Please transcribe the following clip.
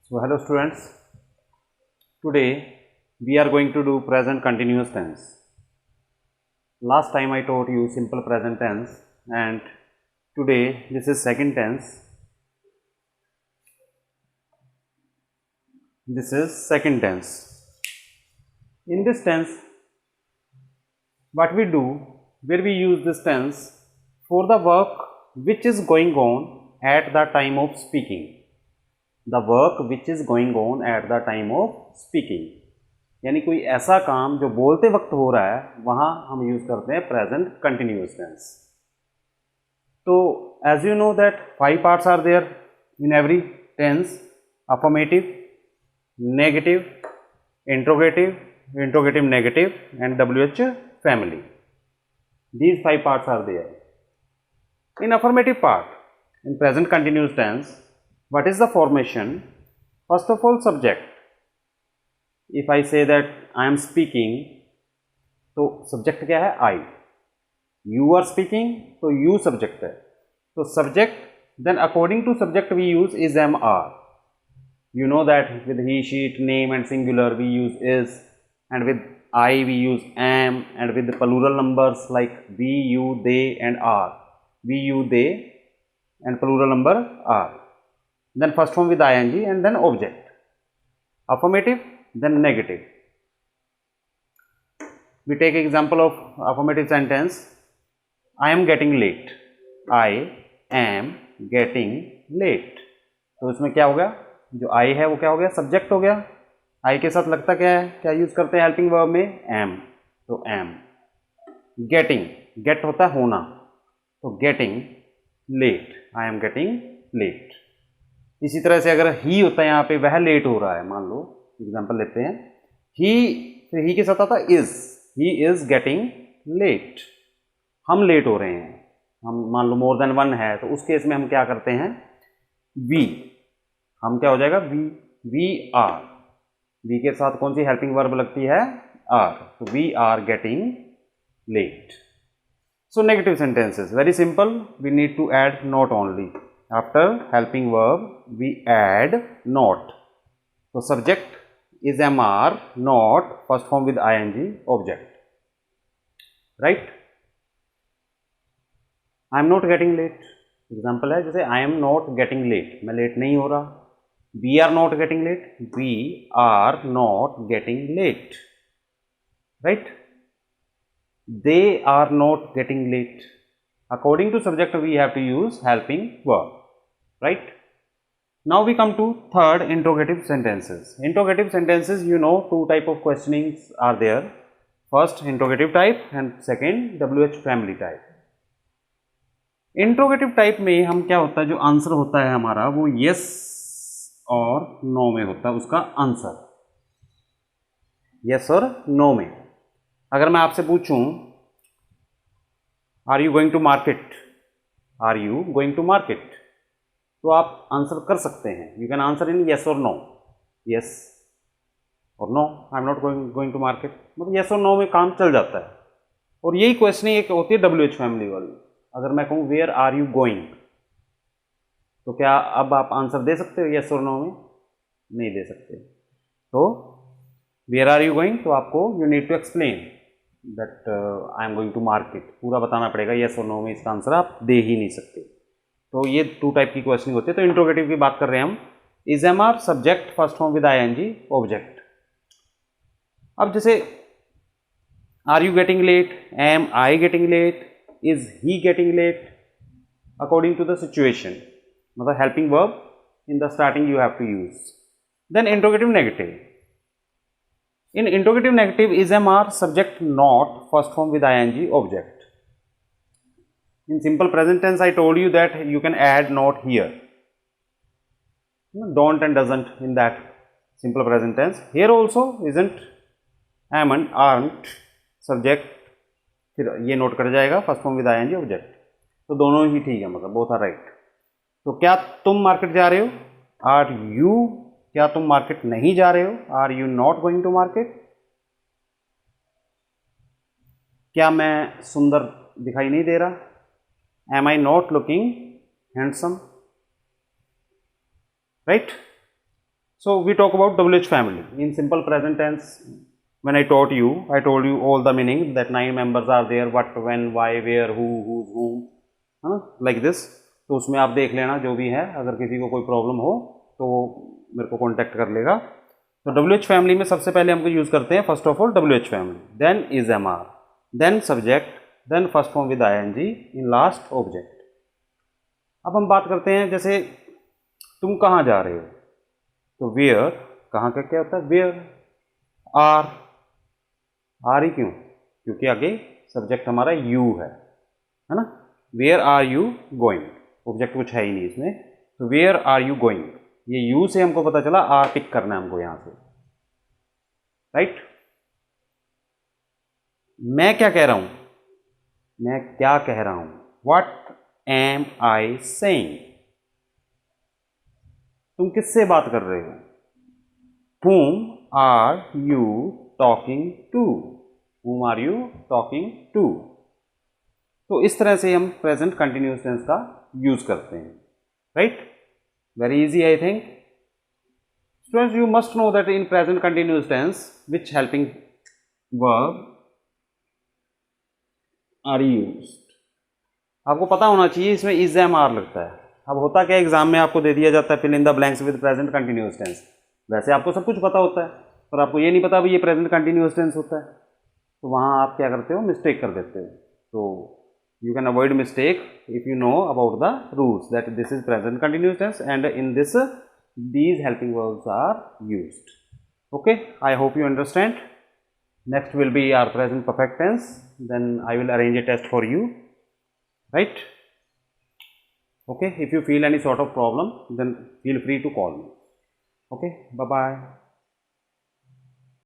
So hello students, today we are going to do present continuous tense. Last time I taught you simple present tense and today this is second tense. This is second tense. In this tense, what we do, where we use this tense for the work which is going on at the time of speaking. The work which is going on at the time of speaking, यानी कोई ऐसा काम जो बोलते वक्त हो रहा है, वहाँ हम यूज करते हैं प्रेजेंट कंटिन्यूअस टेंस. तो as you know that 5 parts are there in every tense: affirmative, negative, interrogative negative and WH family. These 5 parts are there. In affirmative part, in present continuous tense, what is the formation? First of all, subject. If I say that I am speaking, तो subject क्या है? I. You are speaking, तो you subject है. तो subject, then according to subject we use is, am, are. You know that with he, she, it, name and singular we use is, and with I we use am, and with the plural numbers like we, you, they and are. We, you, they and plural number are. Then first form with ing and then object. Affirmative, then negative. We take example of affirmative sentence. I am getting late. I am getting late. तो इसमें क्या हो गया? जो I है वो क्या हो गया? सब्जेक्ट हो गया. I के साथ लगता क्या है? क्या यूज करते हैं हेल्पिंग वर्ब में? am. तो am. Getting, get होता है होना, तो getting late. I am getting late. इसी तरह से अगर ही होता है यहाँ पे, वह लेट हो रहा है, मान लो एग्जांपल लेते हैं, ही, फिर ही के साथ आता is, he is getting late. हम लेट हो रहे हैं, हम मान लो मोर देन वन है, तो उस केस में हम क्या करते हैं? वी. हम क्या हो जाएगा? We are. वी के साथ कौन सी हेल्पिंग वर्ब लगती है? आर. तो we are getting late. So negative sentences, very simple. We need to add not only. After helping verb we add not. So subject is, am, are, not, first form with ing, object. Right? I am not getting late. Example है जैसे I am not getting late. मैं late नहीं हो रहा. We are not getting late. We are not getting late. Right? They are not getting late. According to subject we have to use helping verb. Right? Now we come to third, interrogative sentences. Interrogative sentences, you know, two type of questionings are there. First, interrogative type and second, WH family type. Interrogative type में हम क्या होता है, जो answer होता है हमारा वो yes और no में होता है, उसका आंसर yes और no में. अगर मैं आपसे पूछूं are you going to market, are you going to market, तो आप आंसर कर सकते हैं. You can answer in yes और नो. येस और no, I am not going to market, मतलब येस और नो में काम चल जाता है. और यही क्वेश्चन एक होती है WH फैमिली वाली. अगर मैं कहूँ वेयर आर यू गोइंग, तो क्या अब आप आंसर दे सकते हो येस और नो में? नहीं दे सकते. तो वेयर आर यू गोइंग, तो आपको you need to explain that I am going to market, पूरा बताना पड़ेगा. येस और नो में इसका आंसर आप दे ही नहीं सकते. तो ये टू टाइप की क्वेश्चन होती है. तो इंट्रोगेटिव की बात कर रहे हैं हम. Is, am, are, subject, first form with ing, object. अब जैसे are you getting late, am I getting late, is he getting late, according to the situation, मतलब helping verb in the starting you have to use. Then interrogative negative. In interrogative negative is, am, are, subject, not, first form with ing, object. In simple present tense, I told you that you can add not here. Don't and doesn't in that simple present tense. Here also isn't, am and aren't, subject, फिर ये note कर जाएगा first form with ing, object. तो दोनों ही ठीक है, मतलब both are right. तो क्या तुम मार्केट जा रहे हो? आर यू, क्या तुम मार्केट नहीं जा रहे हो? Are you not going to market. क्या मैं सुंदर दिखाई नहीं दे रहा? Am I not looking handsome? Right? So we talk about WH family in simple present tense. When I told you all the meaning that 9 members are there, what, when, why, where, who, whose, whom, है ना, like this. तो उसमें आप देख लेना जो भी है, अगर किसी को कोई प्रॉब्लम हो तो मेरे को कॉन्टेक्ट कर लेगा. तो WH फैमिली में सबसे पहले हमको यूज़ करते हैं first of all WH family, then is MR, then subject, then first form with ING, in last object. अब हम बात करते हैं जैसे तुम कहाँ जा रहे हो, तो वेयर, कहाँ का क्या होता है, वेयर. आर ही क्यों, क्योंकि आगे सब्जेक्ट हमारा यू है ना. Where are you going, object कुछ है ही नहीं इसमें, तो वेयर आर यू गोइंग, ये यू से हमको पता चला आर पिक करना है हमको यहां से, राइट. मैं क्या कह रहा हूं, मैं क्या कह रहा हूं, व्हाट एम आई सेइंग, तुम किससे बात कर रहे हो, whom are you talking to, whom are you talking to. तो इस तरह से हम प्रेजेंट कंटिन्यूस टेंस का यूज करते हैं, right. Very easy I think. Students, you must know that in present continuous tense which helping verb are used. आपको पता होना चाहिए इसमें इज एम आर लगता है. अब होता क्या, एग्जाम में आपको दे दिया जाता है fill in the blanks with present continuous tense. वैसे आपको सब कुछ पता होता है, पर आपको ये नहीं पता भाई ये प्रेजेंट कंटिन्यूस टेंस होता है, तो वहाँ आप क्या करते हो, मिस्टेक कर देते हो. तो you can avoid mistake if you know about the rules that this is present continuous tense and in this these helping verbs are used. Okay, I hope you understand. Next will be our present perfect tense, then I will arrange a test for you, right? Okay, if you feel any sort of problem then feel free to call me. Okay, bye bye.